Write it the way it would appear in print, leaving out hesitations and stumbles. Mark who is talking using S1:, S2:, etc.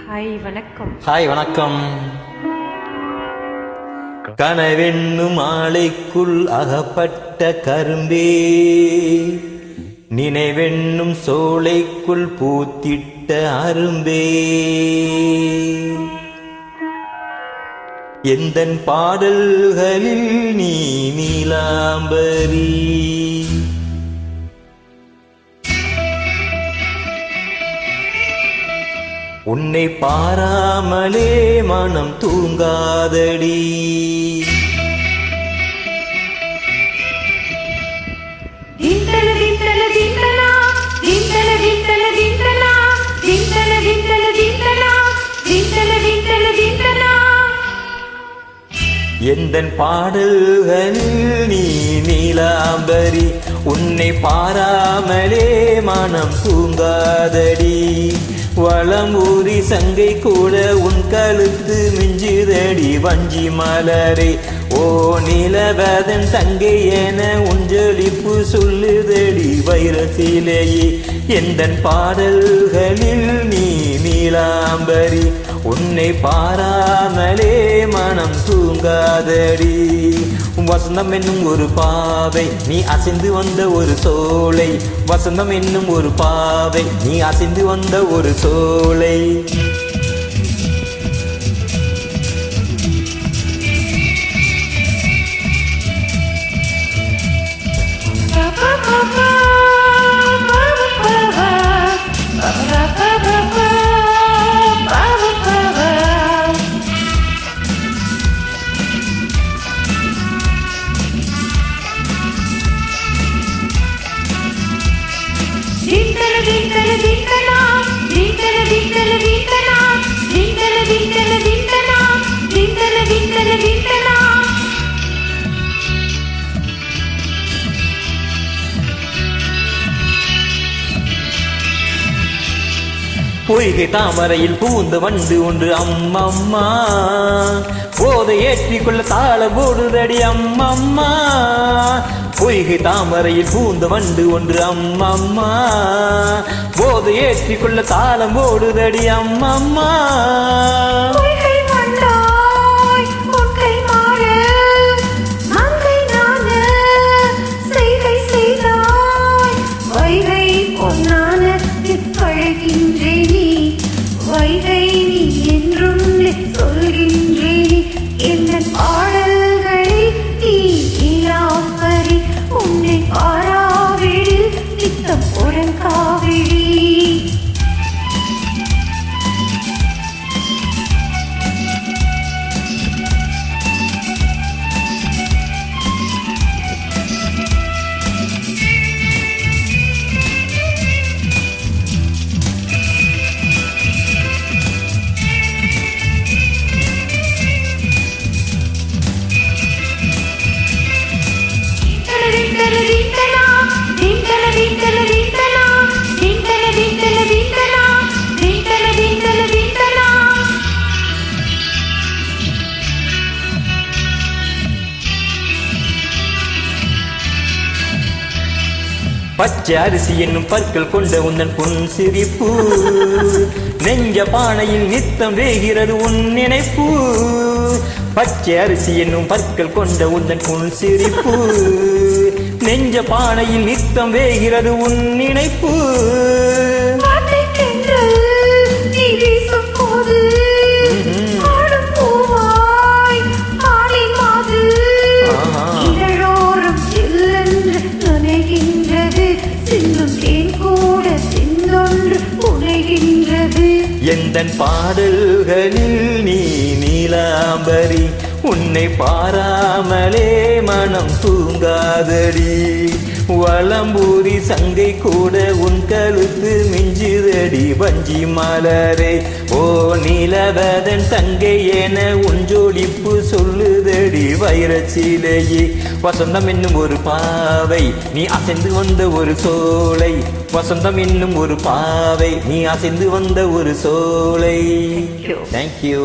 S1: Hi வணக்கம்.
S2: Hi வணக்கம். கனவென்னும் ஆலைக்குள் அகப்பட்ட கரும்பே, நினைவென்னும் சோலைக்குள் பூத்திட்ட அரும்பே, எந்தன் பாடல்களில் நீ நீலாம்பரி, உன்னை பாராமலே மனம் தூங்காதடி. எந்தன் பாடல்களில் நீ நீலாம்பரி, உன்னை பாராமலே மனம் தூங்காதடி. வளமூரி சங்கை கூட உன் கழுத்து மிஞ்சுதடி வஞ்சி மலரே. ஓ நிலவதன் தங்கை என உஞ்சொலிப்பு சொல்லுதடி வைரசிலேயே. எந்தன் பாடல்களில் நீ நீலாம்பரி, உன்னை பாராமலே மனம் தூங்காதடி. வசந்தம் என்னும் ஒரு பாவை, நீ அசைந்து வந்த ஒரு சோலை. வசந்தம் என்னும் ஒரு பாவை, நீ அசைந்து வந்த ஒரு சோலை. பொய்கை தாமரையில் பூந்த வண்டு ஒன்று அம்மம்மா, போதை ஏற்றிக்கொள்ள தாள போடுதடி அம்மம்மா. பொய்கை தாமரையில் பூந்த வண்டு ஒன்று அம்மம்மா, போதை ஏற்றிக்கொள்ள தாளம் போடுதடி அம்மம்மா.
S1: வைகை நீ என்றும் சொல்கின்றேன், என் பாடல்களில் நீ நீலாம்பரி, உன்னை பாராவிடில் நித்தம் உறங்காவிடி.
S2: பச்சை அரிசி என்னும் பற்கள் கொண்ட உந்தன் பொன் சிரிப்பு, நெஞ்ச பானையில் நித்தம் வேகிறது உன் நினைப்பு. பச்சை அரிசி என்னும் பற்கள் கொண்ட உந்தன் பொன் சிரிப்பு, நெஞ்ச பானையில் நித்தம் வேகிறது உன் நினைப்பு. எந்தன் பாடல்களில் நீ நீலாம்பரி, உன்னை பாராமலே மனம் தூங்காதடி. வளம்பூரி சங்கை கூட உன் கழுத்து மிஞ்சுதடி வஞ்சி மலரே. ஓ நிலவதன் தங்கை என உஞ்சொலிப்பு சொல்லுதடி வைரச்சிலேயே. வசந்தம் என்னும் ஒரு பாவை, நீ அசைந்து வந்த ஒரு சோலை. வசந்தம் என்னும் ஒரு பாவை, நீ அசைந்து வந்த ஒரு சோலை. தேங்க்யூ.